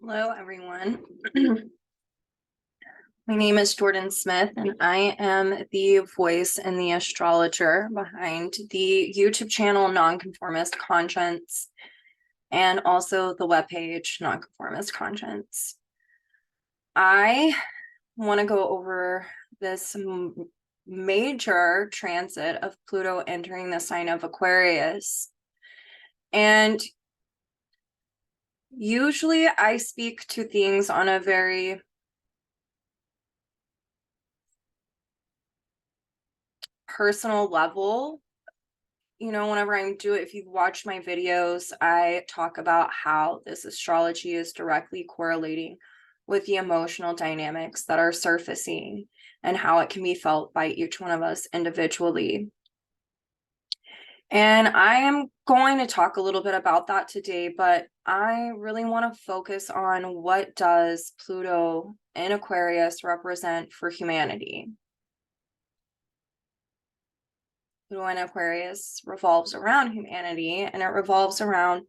Hello, everyone. My name is Jordyn Smith, and I am the voice and the astrologer behind the YouTube channel Nonconformist Conscience and also the webpage Nonconformist Conscience. I want to go over this major transit of Pluto entering the sign of Aquarius. And usually I speak to things on a very personal level. You know, whenever if you've watched my videos, I talk about how this astrology is directly correlating with the emotional dynamics that are surfacing and how it can be felt by each one of us individually. And I am going to talk a little bit about that today, but I really want to focus on what does Pluto in Aquarius represent for humanity. Pluto in Aquarius revolves around humanity, and it revolves around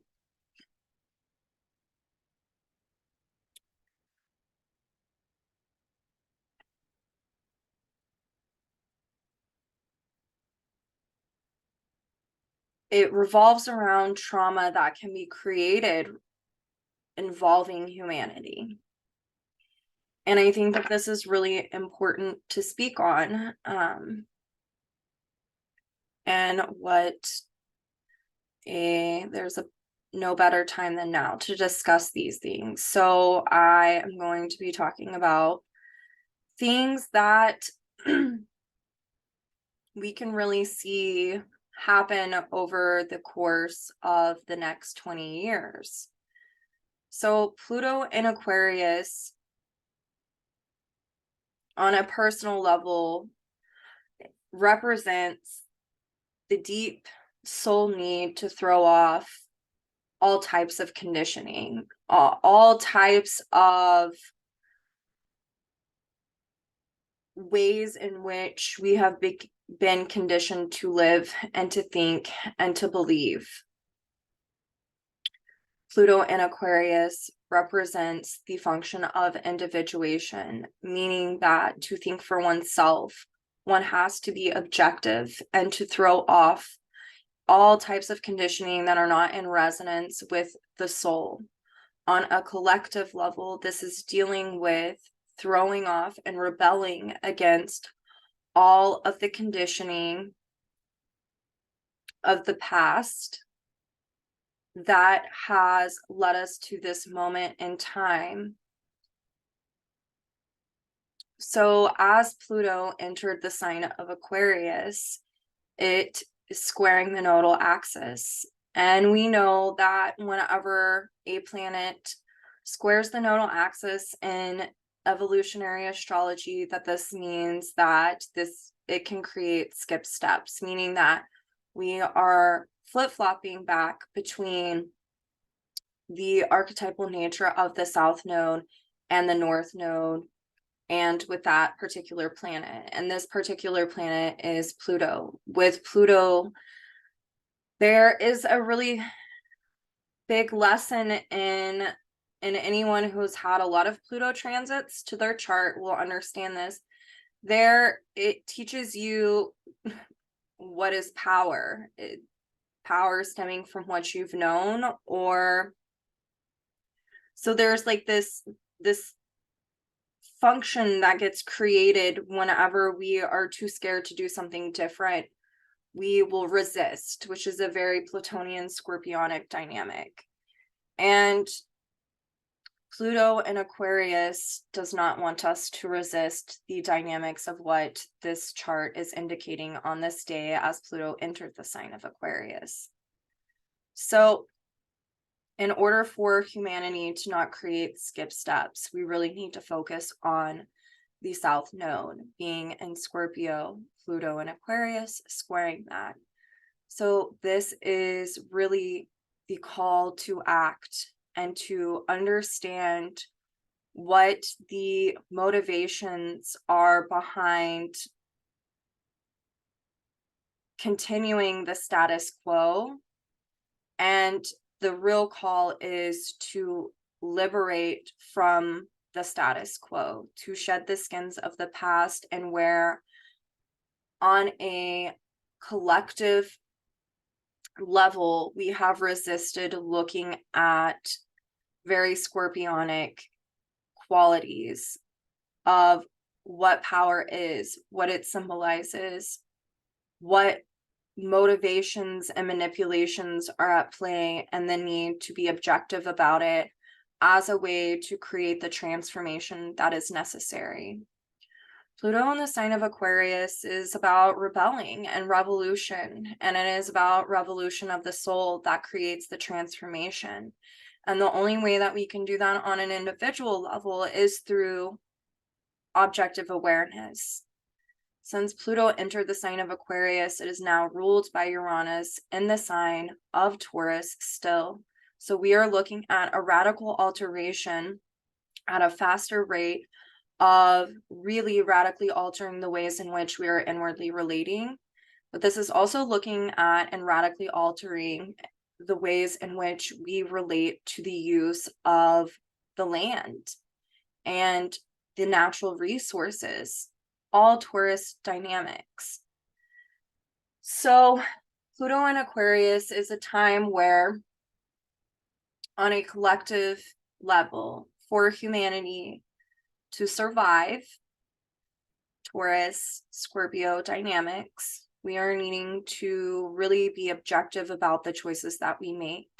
trauma that can be created involving humanity. And I think that this is really important to speak on. And there's no better time than now to discuss these things. So I am going to be talking about things that we can really see happen over the course of the next 20 years. So Pluto in Aquarius, on a personal level, represents the deep soul need to throw off all types of conditioning, all types of ways in which we have been conditioned to live and to think and to believe. Pluto in Aquarius represents the function of individuation, meaning that to think for oneself, one has to be objective and to throw off all types of conditioning that are not in resonance with the soul. On a collective level, this is dealing with throwing off and rebelling against all of the conditioning of the past that has led us to this moment in time. So as Pluto entered the sign of Aquarius, it is squaring the nodal axis. And we know that whenever a planet squares the nodal axis in evolutionary astrology, that this means that it can create skip steps, meaning that we are flip-flopping back between the archetypal nature of the south node and the north node, and with that particular planet. And this particular planet is Pluto. With Pluto, there is a really big lesson in anyone who's had a lot of Pluto transits to their chart will understand this. It teaches you what is power. Power stemming from what you've known, or so there's like this function that gets created whenever we are too scared to do something different. We will resist, which is a very Plutonian Scorpionic dynamic. And Pluto in Aquarius does not want us to resist the dynamics of what this chart is indicating on this day as Pluto entered the sign of Aquarius. So in order for humanity to not create skip steps, we really need to focus on the south node being in Scorpio, Pluto in Aquarius, squaring that. So this is really the call to act and to understand what the motivations are behind continuing the status quo. And the real call is to liberate from the status quo, to shed the skins of the past, and where on a collective level we have resisted looking at very scorpionic qualities of what power is, what it symbolizes, what motivations and manipulations are at play, and the need to be objective about it as a way to create the transformation that is necessary. Pluto in the sign of Aquarius is about rebelling and revolution, and it is about revolution of the soul that creates the transformation. And the only way that we can do that on an individual level is through objective awareness. Since Pluto entered the sign of Aquarius, it is now ruled by Uranus in the sign of Taurus still. So we are looking at a radical alteration at a faster rate of really radically altering the ways in which we are inwardly relating. But this is also looking at and radically altering the ways in which we relate to the use of the land and the natural resources, all Taurus dynamics. So Pluto in Aquarius is a time where, on a collective level, for humanity to survive Taurus, Scorpio dynamics, we are needing to really be objective about the choices that we make.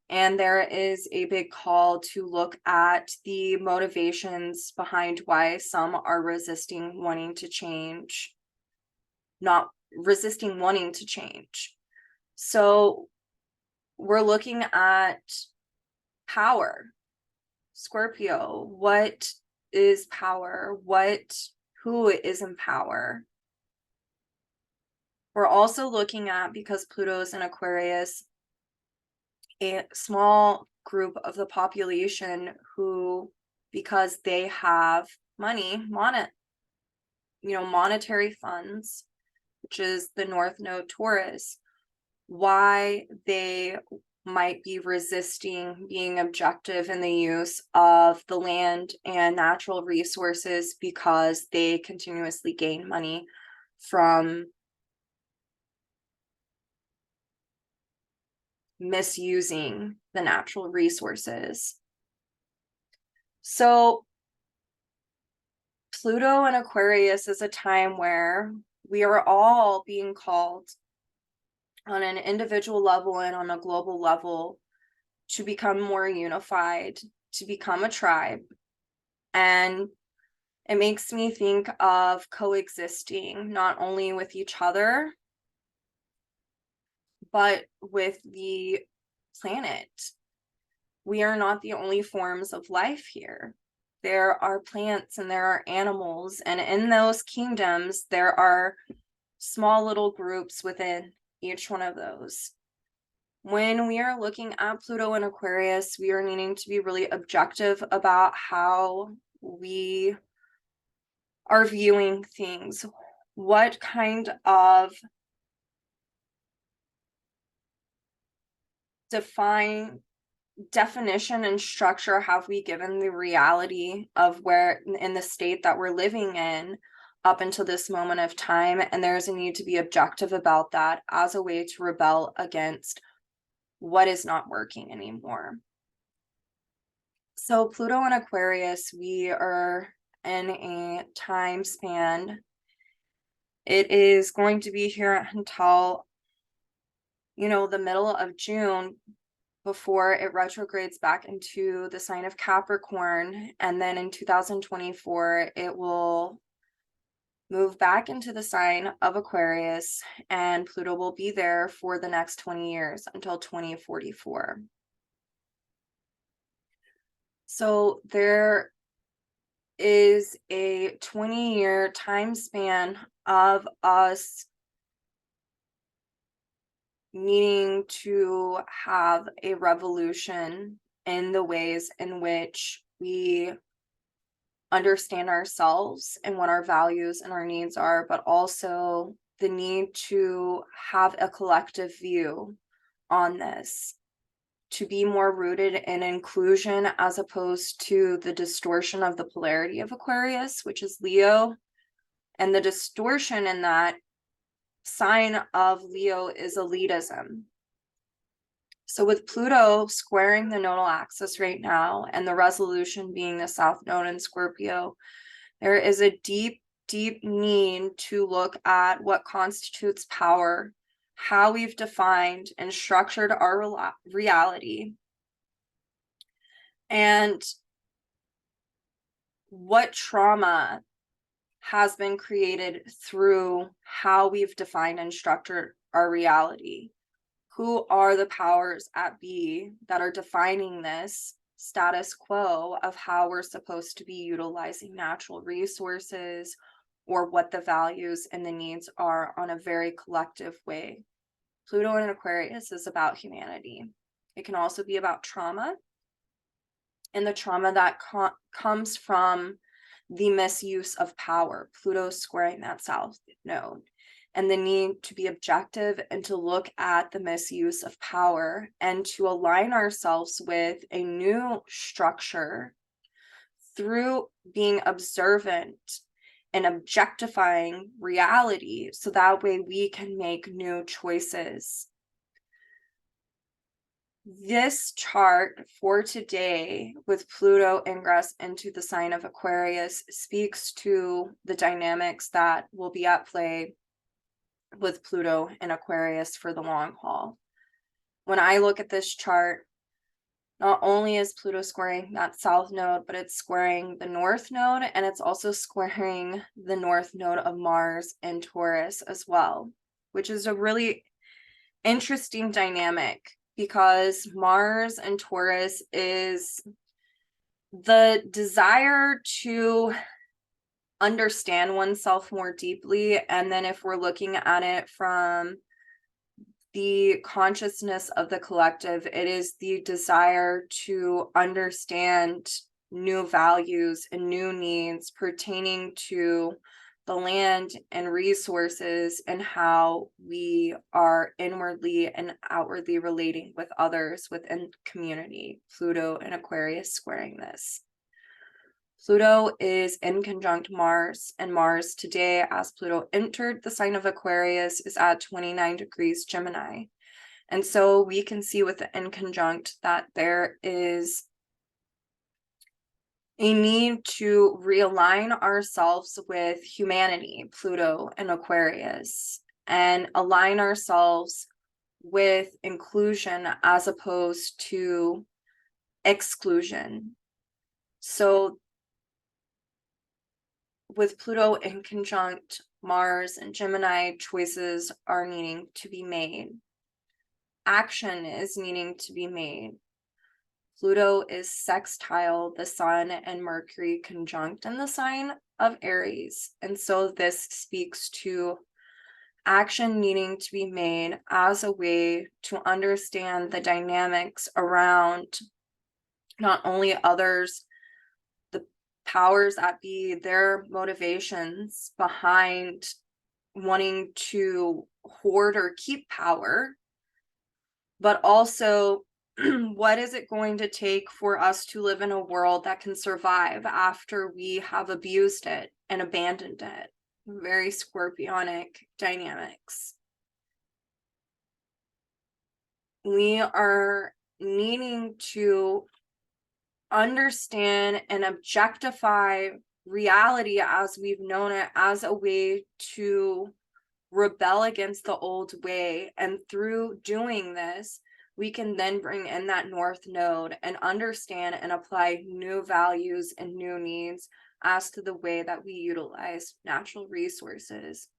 And there is a big call to look at the motivations behind why some are resisting wanting to change, not resisting wanting to change. So we're looking at power. Scorpio, what is power? Who is in power? We're also looking at, because Pluto is in Aquarius, a small group of the population who, because they have money, monetary funds, which is the North Node Taurus, why they might be resisting being objective in the use of the land and natural resources, because they continuously gain money from misusing the natural resources. So Pluto in Aquarius is a time where we are all being called on an individual level and on a global level to become more unified, to become a tribe. And it makes me think of coexisting not only with each other, but with the planet. We are not the only forms of life here. There are plants and there are animals, and in those kingdoms, there are small little groups within each one of those. When we are looking at Pluto in Aquarius, we are needing to be really objective about how we are viewing things. What kind of definition and structure have we given the reality of where in the state that we're living in up until this moment of time? And there's a need to be objective about that as a way to rebel against what is not working anymore. So Pluto in Aquarius, we are in a time span. It is going to be here until the middle of June, before it retrogrades back into the sign of Capricorn. And then in 2024, it will move back into the sign of Aquarius, and Pluto will be there for the next 20 years until 2044. So there is a 20-year time span of us needing to have a revolution in the ways in which we understand ourselves and what our values and our needs are, but also the need to have a collective view on this. to be more rooted in inclusion as opposed to the distortion of the polarity of Aquarius, which is Leo. And the distortion in that sign of Leo is elitism. So with Pluto squaring the nodal axis right now, and the resolution being the South Node in Scorpio, there is a deep, deep need to look at what constitutes power, how we've defined and structured our reality, and what trauma has been created through how we've defined and structured our reality. Who are the powers at be that are defining this status quo of how we're supposed to be utilizing natural resources, or what the values and the needs are on a very collective way? Pluto in Aquarius is about humanity. It can also be about trauma, and the trauma that comes from the misuse of power. Pluto squaring that South Node, and the need to be objective and to look at the misuse of power and to align ourselves with a new structure through being observant and objectifying reality, so that way we can make new choices. This chart for today with Pluto ingress into the sign of Aquarius speaks to the dynamics that will be at play with Pluto in Aquarius for the long haul. When I look at this chart, not only is Pluto squaring that South Node, but it's squaring the North Node, and it's also squaring the North Node of Mars in Taurus as well, which is a really interesting dynamic, because Mars and Taurus is the desire to understand oneself more deeply. And then if we're looking at it from the consciousness of the collective, it is the desire to understand new values and new needs pertaining to the land and resources, and how we are inwardly and outwardly relating with others within community. Pluto and Aquarius squaring this. Pluto is in conjunct Mars, and Mars today, as Pluto entered the sign of Aquarius, is at 29 degrees Gemini. And so we can see with the in conjunct that there is a need to realign ourselves with humanity, Pluto and Aquarius, and align ourselves with inclusion as opposed to exclusion. So with Pluto in conjunct Mars and Gemini, choices are needing to be made. Action is needing to be made. Pluto is sextile the Sun and Mercury conjunct in the sign of Aries. And so this speaks to action needing to be made as a way to understand the dynamics around not only others, the powers at be, their motivations behind wanting to hoard or keep power, but also what is it going to take for us to live in a world that can survive after we have abused it and abandoned it? Very scorpionic dynamics. We are needing to understand and objectify reality as we've known it, as a way to rebel against the old way. And through doing this, we can then bring in that North Node and understand and apply new values and new needs as to the way that we utilize natural resources.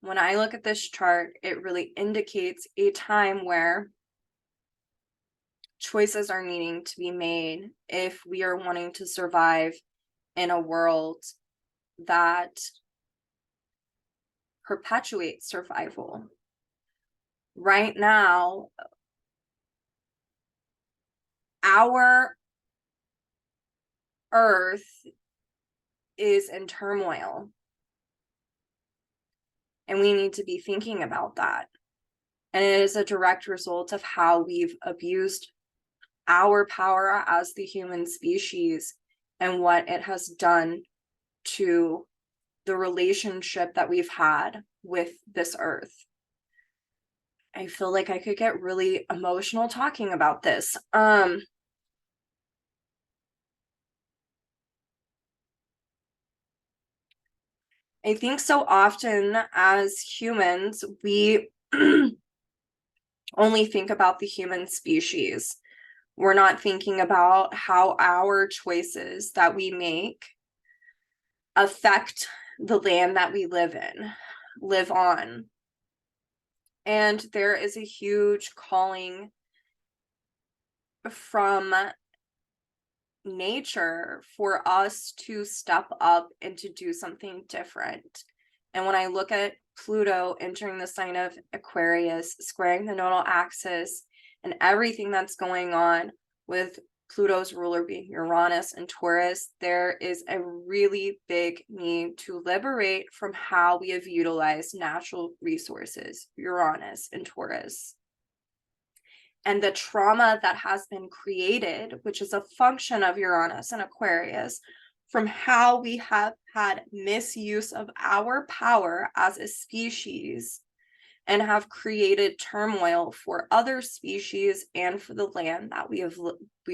When I look at this chart, it really indicates a time where choices are needing to be made if we are wanting to survive in a world that perpetuates survival. Right now, our Earth is in turmoil, and we need to be thinking about that. And it is a direct result of how we've abused our power as the human species and what it has done to the relationship that we've had with this earth. I feel like I could get really emotional talking about this. I think so often as humans, we only think about the human species. We're not thinking about how our choices that we make affect the land that we live on. And there is a huge calling from nature for us to step up and to do something different. And when I look at Pluto entering the sign of Aquarius, squaring the nodal axis, and everything that's going on with Pluto's ruler being Uranus and Taurus, there is a really big need to liberate from how we have utilized natural resources, Uranus and Taurus. And the trauma that has been created, which is a function of Uranus and Aquarius, from how we have had misuse of our power as a species and have created turmoil for other species and for the land that we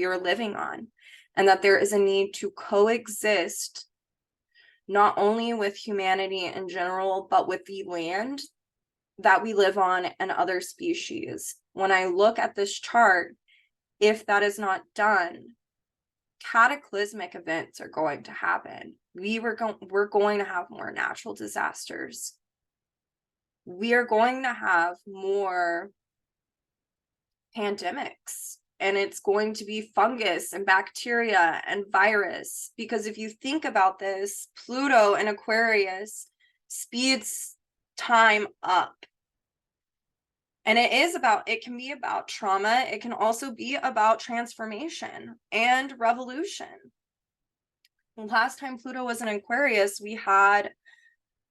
are living on, and that there is a need to coexist not only with humanity in general, but with the land that we live on and other species. When I look at this chart, if that is not done, cataclysmic events are going to happen. We're going to have more natural disasters. We are going to have more pandemics, and it's going to be fungus and bacteria and virus. Because if you think about this, Pluto and Aquarius speeds time up. And it can be about trauma. It can also be about transformation and revolution. The last time Pluto was in Aquarius, we had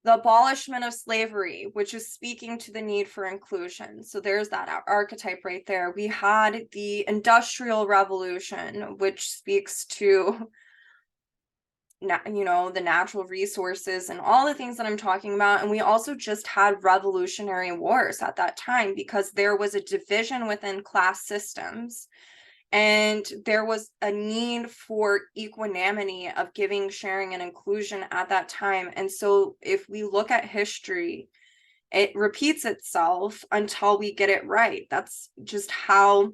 the abolishment of slavery, which is speaking to the need for inclusion. So there's that archetype right there. We had the Industrial Revolution, which speaks to, the natural resources and all the things that I'm talking about. And we also just had revolutionary wars at that time because there was a division within class systems. And there was a need for equanimity of giving, sharing, and inclusion at that time. And so if we look at history, it repeats itself until we get it right. That's just how,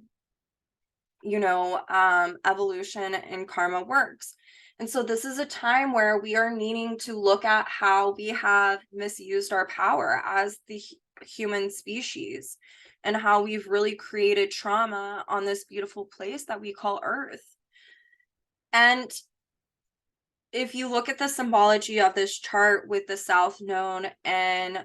evolution and karma works. And so this is a time where we are needing to look at how we have misused our power as the human species, and how we've really created trauma on this beautiful place that we call Earth. And if you look at the symbology of this chart with the South Node and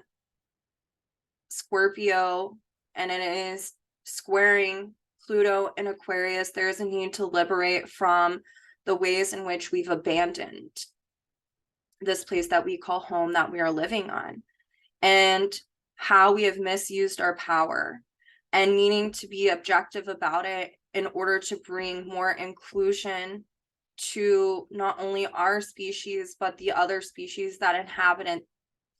Scorpio, and it is squaring Pluto and Aquarius, there is a need to liberate from the ways in which we've abandoned this place that we call home that we are living on, and how we have misused our power, and needing to be objective about it in order to bring more inclusion to not only our species, but the other species that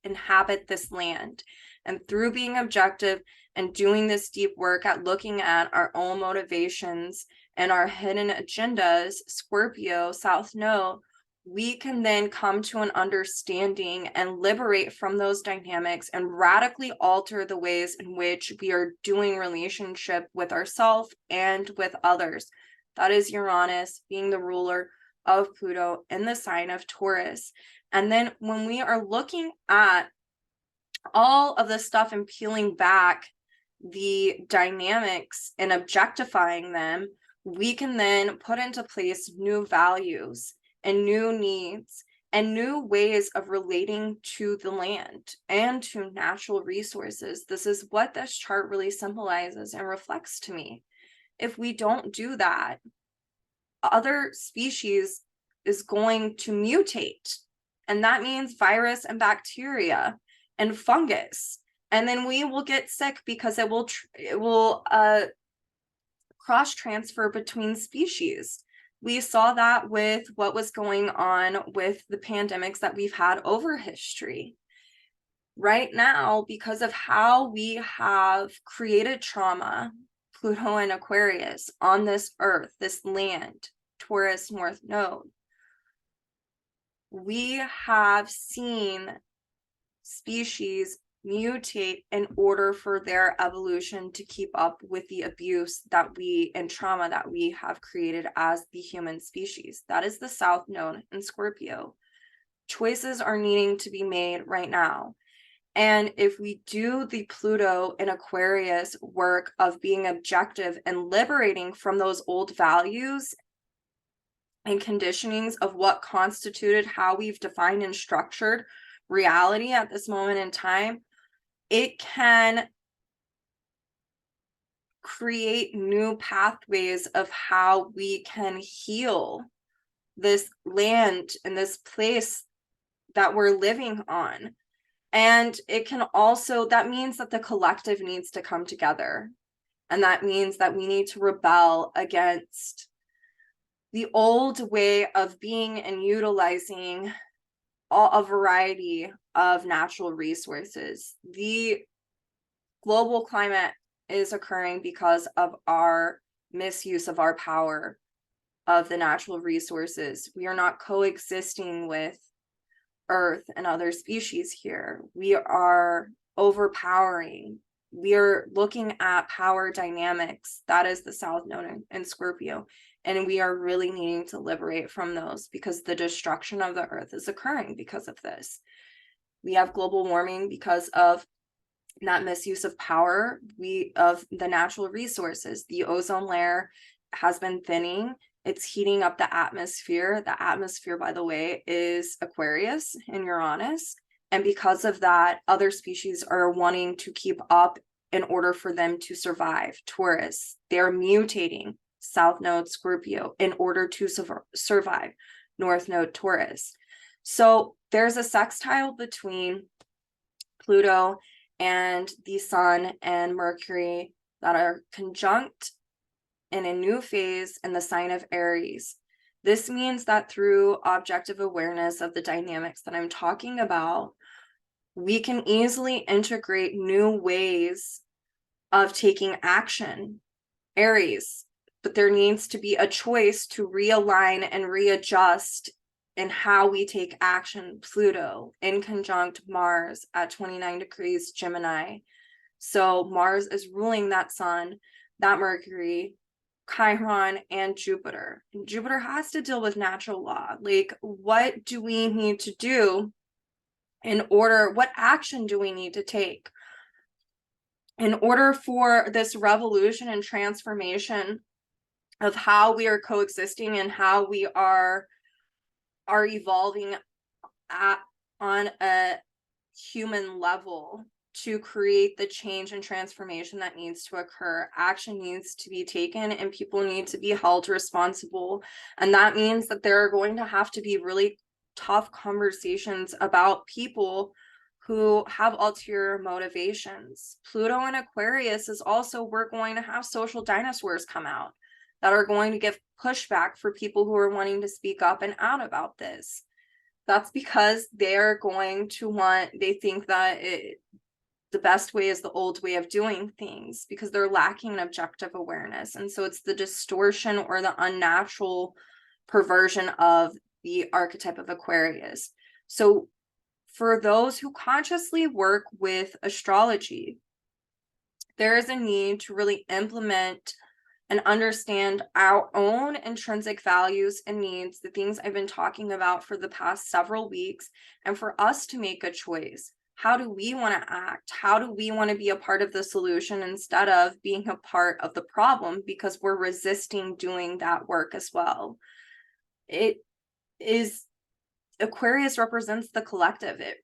inhabit this land. And through being objective and doing this deep work at looking at our own motivations and our hidden agendas, Scorpio, South Node, we can then come to an understanding and liberate from those dynamics and radically alter the ways in which we are doing relationship with ourselves and with others. That is Uranus being the ruler of Pluto in the sign of Taurus. And then when we are looking at all of this stuff and peeling back the dynamics and objectifying them, we can then put into place new values and new needs and new ways of relating to the land and to natural resources. This is what this chart really symbolizes and reflects to me. If we don't do that, other species is going to mutate, and that means virus and bacteria and fungus, and then we will get sick because it will cross transfer between species. We saw that with what was going on with the pandemics that we've had over history. Right now, because of how we have created trauma, Pluto and Aquarius on this earth, this land, Taurus North Node, we have seen species mutate in order for their evolution to keep up with the abuse that we and trauma that we have created as the human species. That is the South Node in Scorpio. Choices are needing to be made right now. And if we do the Pluto and Aquarius work of being objective and liberating from those old values and conditionings of what constituted how we've defined and structured reality at this moment in time, it can create new pathways of how we can heal this land and this place that we're living on. And it can also, that means that the collective needs to come together. And that means that we need to rebel against the old way of being and utilizing a variety of natural resources. The global climate is occurring because of our misuse of our power of the natural resources. We are not coexisting with Earth and other species here. We are overpowering. We are looking at power dynamics. That is the South Node in Scorpio. And we are really needing to liberate from those because the destruction of the earth is occurring because of this. We have global warming because of that misuse of power, of the natural resources. The ozone layer has been thinning. It's heating up the atmosphere. The atmosphere, by the way, is Aquarius and Uranus. And because of that, other species are wanting to keep up in order for them to survive. Taurus, they're mutating. South Node Scorpio in order to survive. North Node Taurus. So there's a sextile between Pluto and the Sun and Mercury that are conjunct in a new phase in the sign of Aries. This means that through objective awareness of the dynamics that I'm talking about, we can easily integrate new ways of taking action. Aries, but there needs to be a choice to realign and readjust in how we take action. Pluto in conjunct Mars at 29 degrees Gemini. So Mars is ruling that Sun, that Mercury, Chiron, and Jupiter. And Jupiter has to deal with natural law. Like, what do we need to do in order, what action do we need to take in order for this revolution and transformation of how we are coexisting and how we are evolving on a human level to create the change and transformation that needs to occur. Action needs to be taken and people need to be held responsible. And that means that there are going to have to be really tough conversations about people who have ulterior motivations. Pluto and Aquarius is also, we're going to have social dinosaurs come out that are going to give pushback for people who are wanting to speak up and out about this. That's because they're going to they think that the best way is the old way of doing things because they're lacking an objective awareness. And so it's the distortion or the unnatural perversion of the archetype of Aquarius. So for those who consciously work with astrology, there is a need to really implement and understand our own intrinsic values and needs, the things I've been talking about for the past several weeks, and for us to make a choice. How do we want to act? How do we want to be a part of the solution instead of being a part of the problem because we're resisting doing that work as well? It is, Aquarius represents the collective. It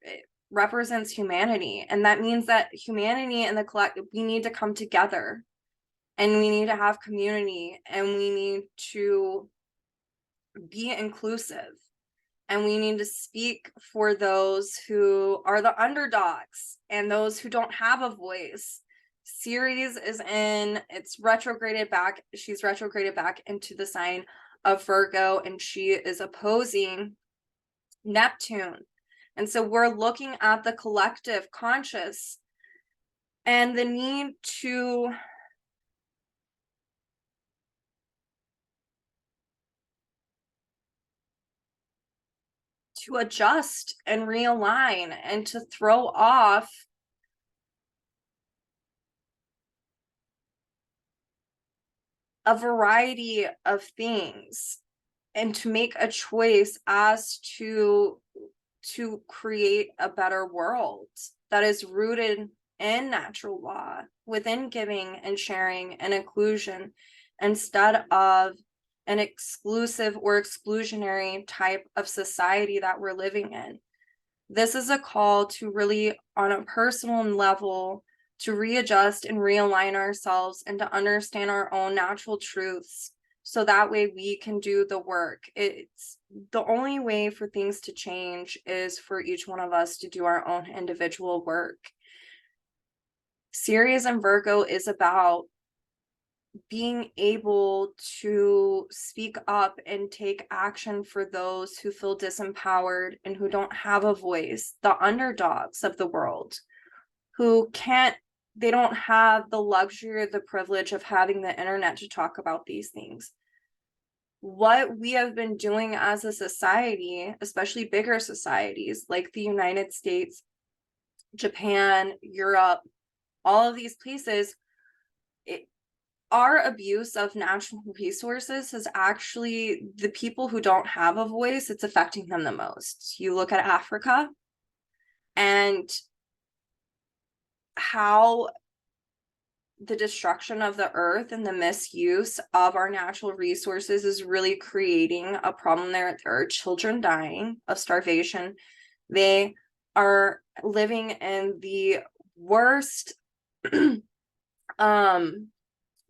represents humanity. And that means that humanity and the collective, we need to come together. And we need to have community, and we need to be inclusive, and we need to speak for those who are the underdogs and those who don't have a voice. Ceres is in, it's retrograded back. She's retrograded back into the sign of Virgo, and she is opposing Neptune. And so we're looking at the collective conscious and the need to adjust and realign and to throw off a variety of things and to make a choice as to create a better world that is rooted in natural law, within giving and sharing and inclusion, instead of an exclusive or exclusionary type of society that we're living in. This is a call to really, on a personal level, to readjust and realign ourselves and to understand our own natural truths, so that way we can do the work. It's the only way for things to change is for each one of us to do our own individual work. Ceres and Virgo is about being able to speak up and take action for those who feel disempowered and who don't have a voice, the underdogs of the world, who they don't have the luxury or the privilege of having the internet to talk about these things. What we have been doing as a society, especially bigger societies like the United States, Japan, Europe, all of these places, our abuse of natural resources is actually the people who don't have a voice, it's affecting them the most. You look at Africa and how the destruction of the earth and the misuse of our natural resources is really creating a problem there. There are children dying of starvation. They are living in the worst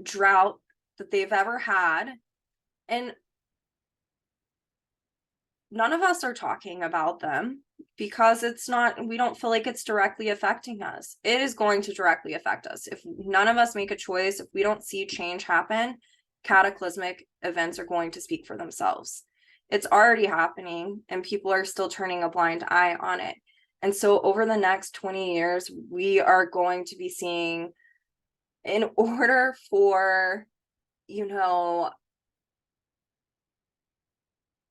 drought that they've ever had, and none of us are talking about them because we don't feel like it's directly affecting us. It is going to directly affect us if none of us make a choice. If we don't see change happen, cataclysmic events are going to speak for themselves. It's already happening and people are still turning a blind eye on it. And so over the next 20 years, we are going to be seeing, in order for,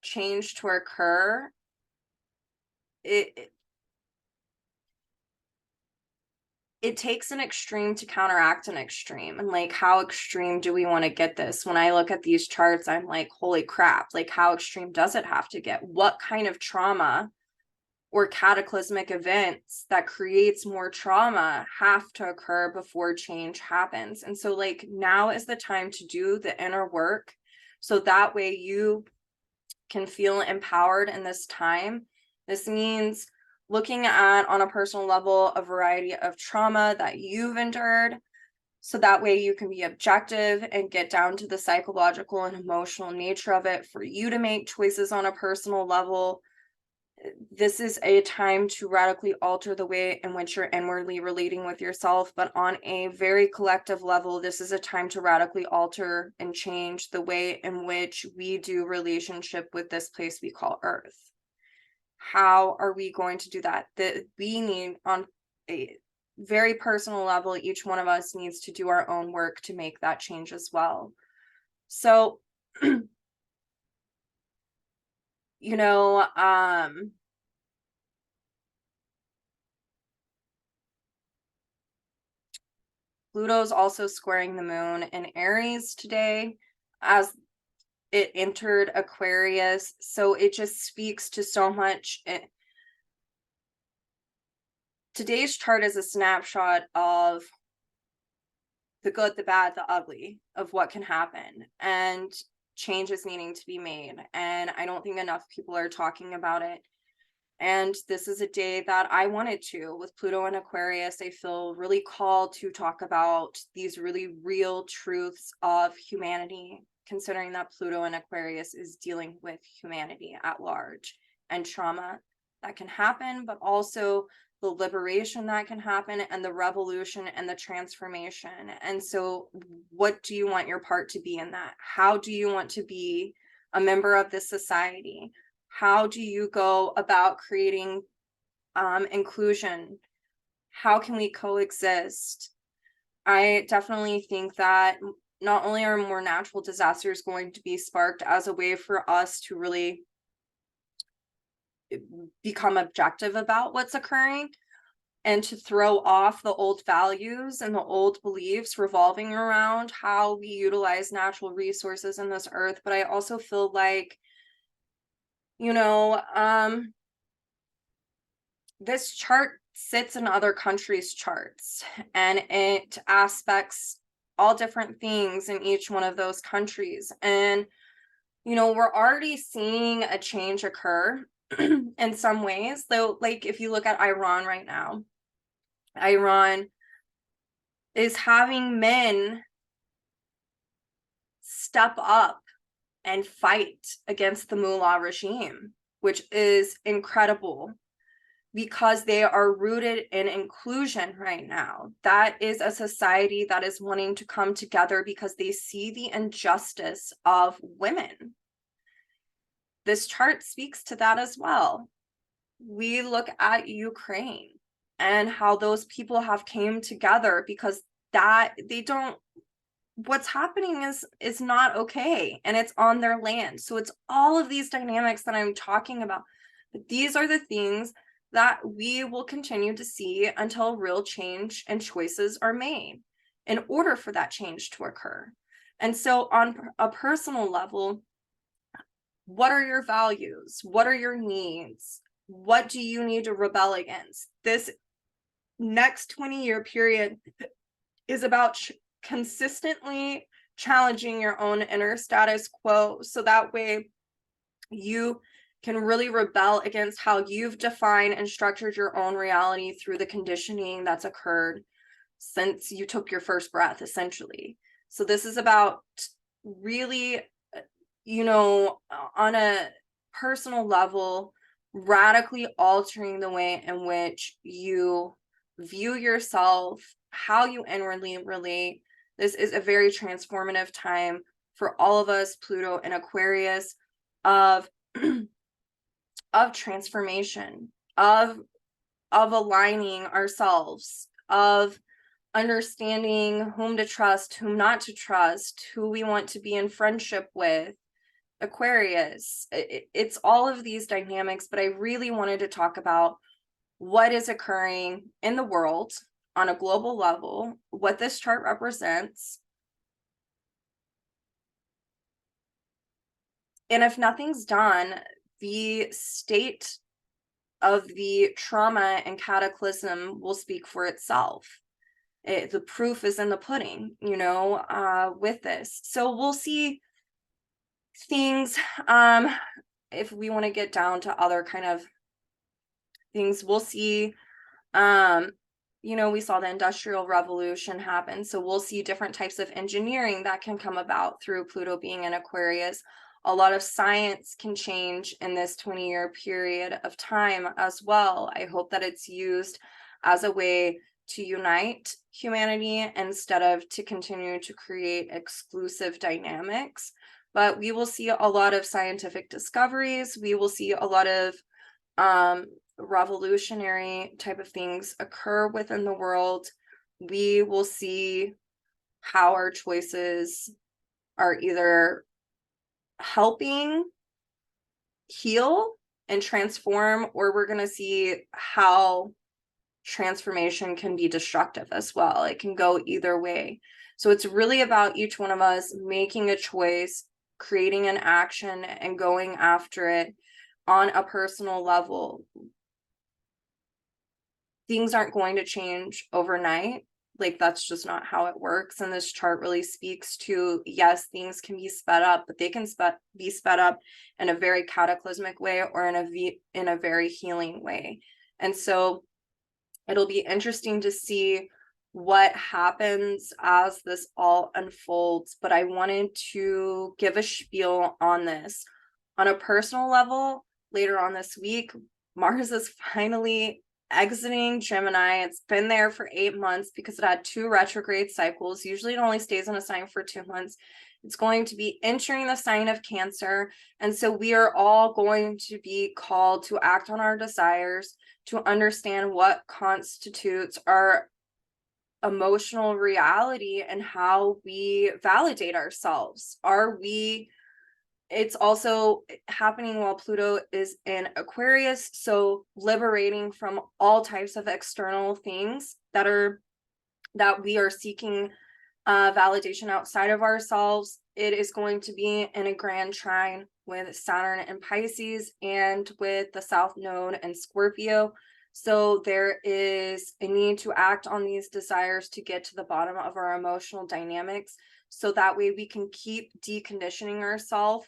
change to occur, it takes an extreme to counteract an extreme. And like, how extreme do we want to get this? When I look at these charts, I'm like, holy crap, like how extreme does it have to get? What kind of trauma or cataclysmic events that creates more trauma have to occur before change happens? And so like, now is the time to do the inner work, so that way you can feel empowered in this time. This means looking at, on a personal level, a variety of trauma that you've endured, so that way you can be objective and get down to the psychological and emotional nature of it for you to make choices on a personal level. This is a time to radically alter the way in which you're inwardly relating with yourself, but on a very collective level, this is a time to radically alter and change the way in which we do relationship with this place we call Earth. How are we going to do that? That we need, on a very personal level, each one of us needs to do our own work to make that change as well. So Pluto's also squaring the moon in Aries today as it entered Aquarius. So it just speaks to so much. Today's chart is a snapshot of the good, the bad, the ugly of what can happen, and changes needing to be made. And I don't think enough people are talking about it. And this is a day that I wanted to, with Pluto and Aquarius, I feel really called to talk about these really real truths of humanity, considering that Pluto and Aquarius is dealing with humanity at large and trauma that can happen, but also the liberation that can happen, and the revolution and the transformation. And so what do you want your part to be in that? How do you want to be a member of this society? How do you go about creating inclusion? How can we coexist? I definitely think that not only are more natural disasters going to be sparked as a way for us to really become objective about what's occurring and to throw off the old values and the old beliefs revolving around how we utilize natural resources in this earth, but I also feel like, you know, this chart sits in other countries' charts, and it aspects all different things in each one of those countries. And, you know, we're already seeing a change occur in some ways, though. Like, if you look at Iran right now, Iran is having men step up and fight against the mullah regime, which is incredible, because they are rooted in inclusion right now. That is a society that is wanting to come together because they see the injustice of women. This chart speaks to that as well. We look at Ukraine and how those people have came together because that they don't, what's happening is not okay, and it's on their land. So it's all of these dynamics that I'm talking about. But these are the things that we will continue to see until real change and choices are made in order for that change to occur. And so on a personal level, what are your values? What are your needs? What do you need to rebel against? This next 20-year period is about consistently challenging your own inner status quo, so that way you can really rebel against how you've defined and structured your own reality through the conditioning that's occurred since you took your first breath, essentially. So this is about really, you know, on a personal level, radically altering the way in which you view yourself, how you inwardly relate. This is a very transformative time for all of us, Pluto and Aquarius, of of transformation, of aligning ourselves, of understanding whom to trust, whom not to trust, who we want to be in friendship with. Aquarius, it's all of these dynamics, but I really wanted to talk about what is occurring in the world on a global level, what this chart represents. And if nothing's done, the state of the trauma and cataclysm will speak for itself. The proof is in the pudding, you know, with this. So we'll see things, if we want to get down to other kind of things, we'll see, you know, we saw the Industrial Revolution happen, so we'll see different types of engineering that can come about through Pluto being in Aquarius. A lot of science can change in this 20-year period of time as well. I hope that it's used as a way to unite humanity instead of to continue to create exclusive dynamics. But we will see a lot of scientific discoveries. We will see a lot of revolutionary type of things occur within the world. We will see how our choices are either helping heal and transform, or we're going to see how transformation can be destructive as well. It can go either way. So it's really about each one of us making a choice, creating an action, and going after it on a personal level. Things aren't going to change overnight. Like, that's just not how it works. And this chart really speaks to, yes, things can be sped up, but they can be sped up in a very cataclysmic way or in a very healing way. And so it'll be interesting to see what happens as this all unfolds. But I wanted to give a spiel on this. On a personal level, later on this week, Mars is finally exiting Gemini. It's been there for 8 months because it had 2 retrograde cycles. Usually it only stays in a sign for 2 months. It's going to be entering the sign of Cancer. And so we are all going to be called to act on our desires, to understand what constitutes our emotional reality and how we validate ourselves. It's also happening while Pluto is in Aquarius, so liberating from all types of external things that we are seeking validation outside of ourselves. It is going to be in a grand trine with Saturn and Pisces and with the South Node and Scorpio. So there is a need to act on these desires to get to the bottom of our emotional dynamics, so that way we can keep deconditioning ourselves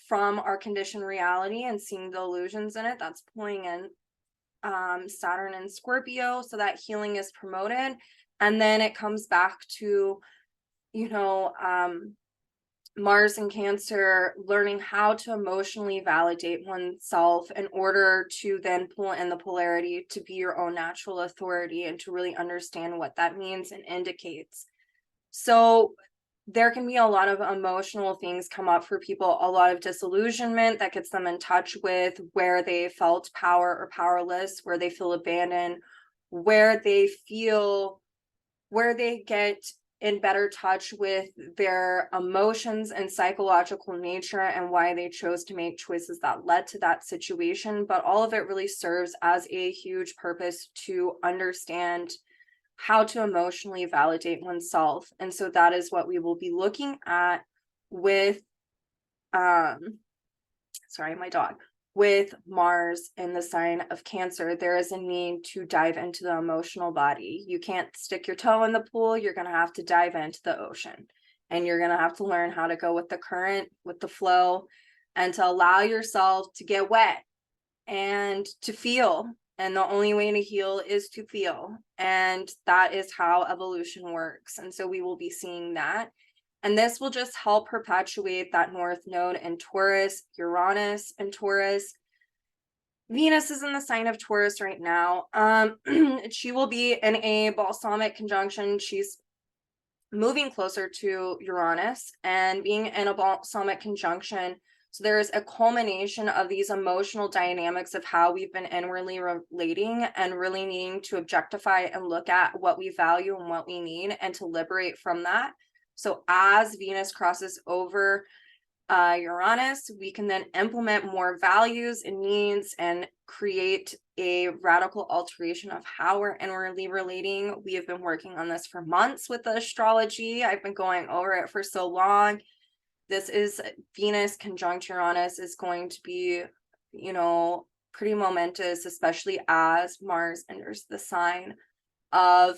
from our conditioned reality and seeing the illusions in it. That's pulling in Saturn and Scorpio, so that healing is promoted. And then it comes back to, Mars and Cancer, learning how to emotionally validate oneself in order to then pull in the polarity to be your own natural authority and to really understand what that means and indicates. So there can be a lot of emotional things come up for people, a lot of disillusionment that gets them in touch with where they felt power or powerless, where they feel abandoned, where they get in better touch with their emotions and psychological nature and why they chose to make choices that led to that situation. But all of it really serves as a huge purpose to understand how to emotionally validate oneself. And so that is what we will be looking at with with Mars in the sign of Cancer. There is a need to dive into the emotional body. You can't stick your toe in the pool. You're going to have to dive into the ocean, and you're going to have to learn how to go with the current, with the flow, and to allow yourself to get wet and to feel. And the only way to heal is to feel. And that is how evolution works. And so we will be seeing that. And this will just help perpetuate that North Node in Taurus, Uranus in Taurus. Venus is in the sign of Taurus right now. She will be in a balsamic conjunction. She's moving closer to Uranus and being in a balsamic conjunction. So there is a culmination of these emotional dynamics of how we've been inwardly relating and really needing to objectify and look at what we value and what we need and to liberate from that. So as Venus crosses over Uranus, we can then implement more values and needs and create a radical alteration of how we're inwardly relating. We have been working on this for months with the astrology. I've been going over it for so long. This is Venus conjunct Uranus is going to be, pretty momentous, especially as Mars enters the sign of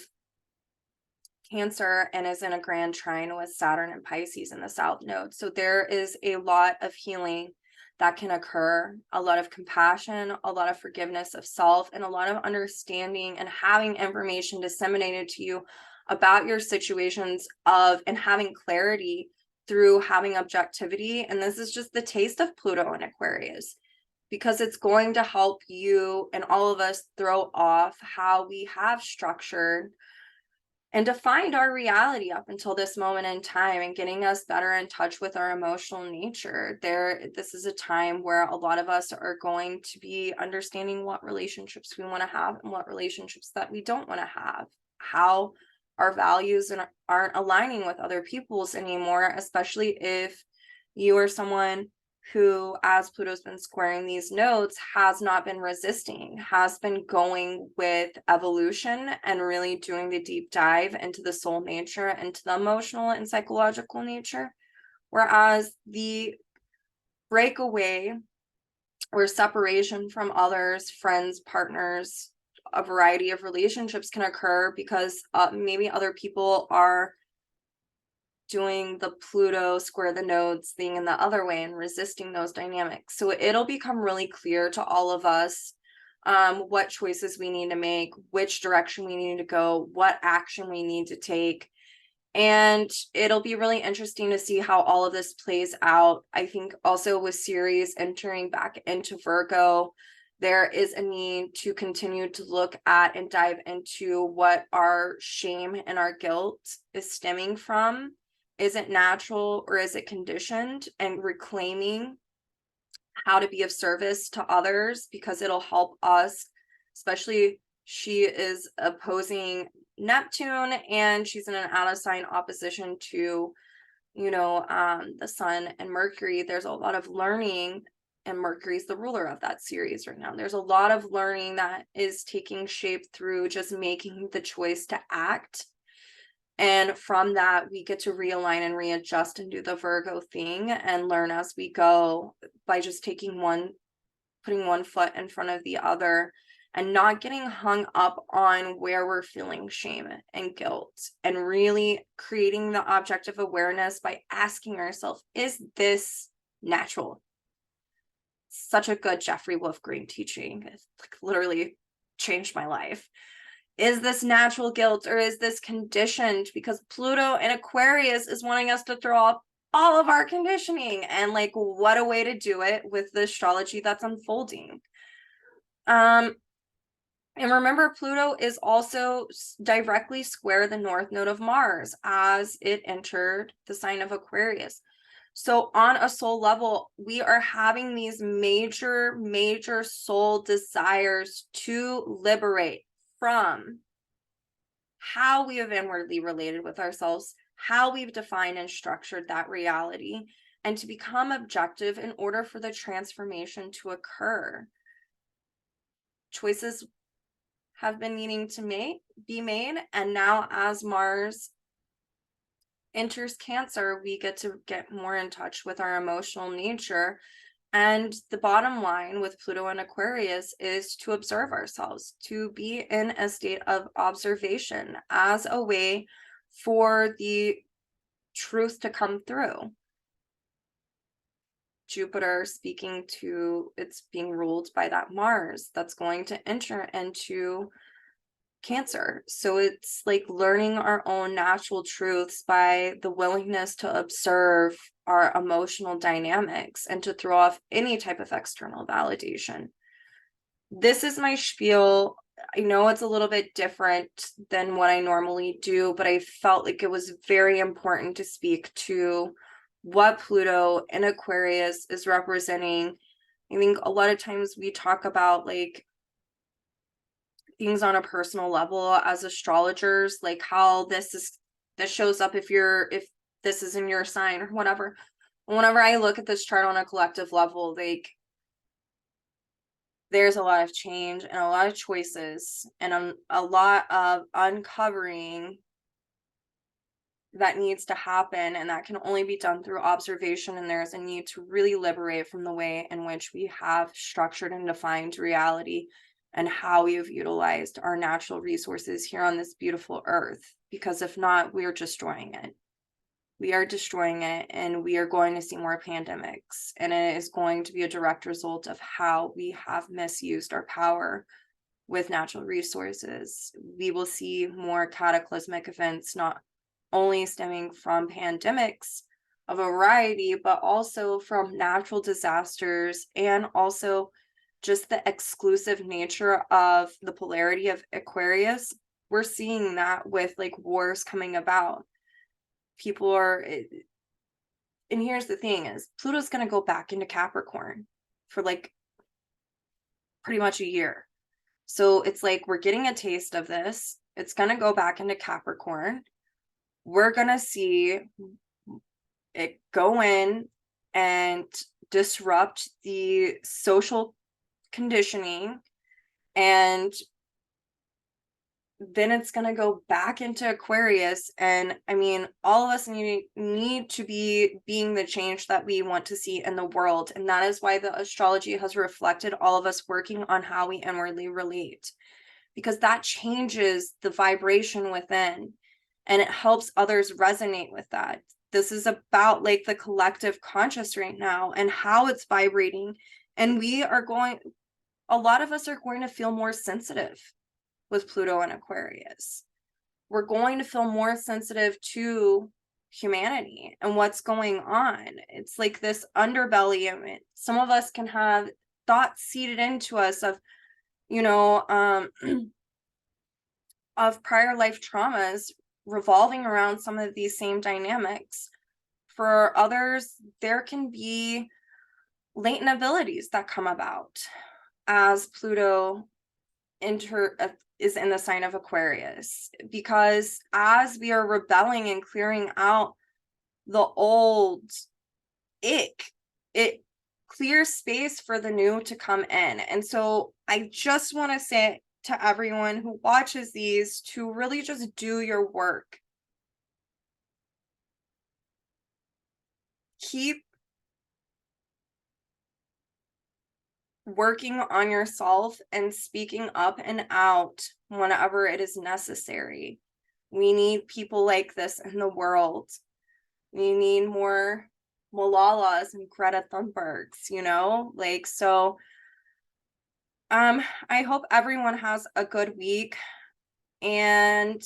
Cancer and is in a grand trine with Saturn and Pisces in the South Node. So there is a lot of healing that can occur, a lot of compassion, a lot of forgiveness of self, and a lot of understanding and having information disseminated to you about your situations and having clarity through having objectivity. And this is just the taste of Pluto in Aquarius, because it's going to help you and all of us throw off how we have structured and defined our reality up until this moment in time, and getting us better in touch with our emotional nature. This is a time where a lot of us are going to be understanding what relationships we want to have and what relationships that we don't want to have, how our values aren't aligning with other people's anymore, especially if you are someone who, as Pluto's been squaring these nodes, has not been resisting, has been going with evolution and really doing the deep dive into the soul nature, into the emotional and psychological nature. Whereas the breakaway or separation from others, friends, partners, a variety of relationships can occur because maybe other people are doing the Pluto square the nodes thing in the other way and resisting those dynamics. So it'll become really clear to all of us what choices we need to make, which direction we need to go, what action we need to take. And it'll be really interesting to see how all of this plays out. I think also with Ceres entering back into Virgo, There is a need to continue to look at and dive into what our shame and our guilt is stemming from. Is it natural or is it conditioned? And reclaiming how to be of service to others, because it'll help us, especially she is opposing Neptune and she's in an out of sign opposition to, the sun and Mercury. There's a lot of learning, and Mercury's the ruler of that series right now. There's a lot of learning that is taking shape through just making the choice to act. And from that, we get to realign and readjust and do the Virgo thing and learn as we go by just putting one foot in front of the other and not getting hung up on where we're feeling shame and guilt, and really creating the objective awareness by asking ourselves, is this natural? Such a good Jeffrey Wolf Green teaching. It's like literally changed my life. Is this natural guilt or is this conditioned? Because Pluto in Aquarius is wanting us to throw off all of our conditioning, and like, what a way to do it with the astrology that's unfolding. And remember, Pluto is also directly square the north node of Mars as it entered the sign of Aquarius. So on a soul level, we are having these major soul desires to liberate from how we have inwardly related with ourselves, how we've defined and structured that reality, and to become objective in order for the transformation to occur. Choices have been needing to be made, and now as Mars enters Cancer, we get more in touch with our emotional nature. And the bottom line with Pluto and Aquarius is to observe ourselves, to be in a state of observation as a way for the truth to come through. Jupiter speaking to, it's being ruled by that Mars that's going to enter into Cancer. So it's like learning our own natural truths by the willingness to observe our emotional dynamics and to throw off any type of external validation. This is my spiel. I know it's a little bit different than what I normally do, but I felt like it was very important to speak to what Pluto in Aquarius is representing. I think a lot of times we talk about like things on a personal level as astrologers, like how this shows up if this is in your sign or whatever. Whenever I look at this chart on a collective level, like there's a lot of change and a lot of choices and a lot of uncovering that needs to happen, and that can only be done through observation. And there's a need to really liberate from the way in which we have structured and defined reality and how we've utilized our natural resources here on this beautiful earth. Because if not, we are destroying it. We are destroying it, and we are going to see more pandemics, and it is going to be a direct result of how we have misused our power with natural resources. We will see more cataclysmic events, not only stemming from pandemics of a variety, but also from natural disasters, and also just the exclusive nature of the polarity of Aquarius. We're seeing that with like wars coming about. People are, and here's the thing is Pluto's going to go back into Capricorn for like pretty much a year. So it's like we're getting a taste of this. It's going to go back into Capricorn. We're going to see it go in and disrupt the social conditioning, and then it's going to go back into Aquarius. And I mean, all of us need to be being the change that we want to see in the world. And that is why the astrology has reflected all of us working on how we inwardly relate, because that changes the vibration within and it helps others resonate with that. This is about like the collective conscious right now and how it's vibrating. And a lot of us are going to feel more sensitive with Pluto and Aquarius. We're going to feel more sensitive to humanity and what's going on. It's like this underbelly. I mean, some of us can have thoughts seeded into us of, you know, of prior life traumas revolving around some of these same dynamics. For others, there can be latent abilities that come about as Pluto is in the sign of Aquarius, because as we are rebelling and clearing out the old ick, it clears space for the new to come in. And so I just want to say to everyone who watches these to really just do your work. Keep working on yourself and speaking up and out whenever it is necessary. We need people like this in the world. We need more Malalas and Greta Thunbergs, you know? Like, so I hope everyone has a good week, and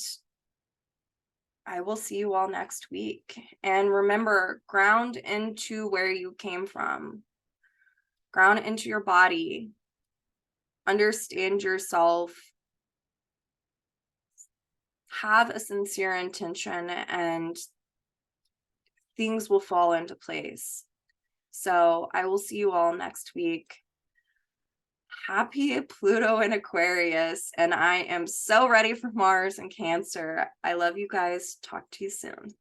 I will see you all next week. And remember, ground into where you came from. Ground into your body. Understand yourself. Have a sincere intention, and things will fall into place. So I will see you all next week. Happy Pluto and Aquarius, and I am so ready for Mars and Cancer. I love you guys. Talk to you soon.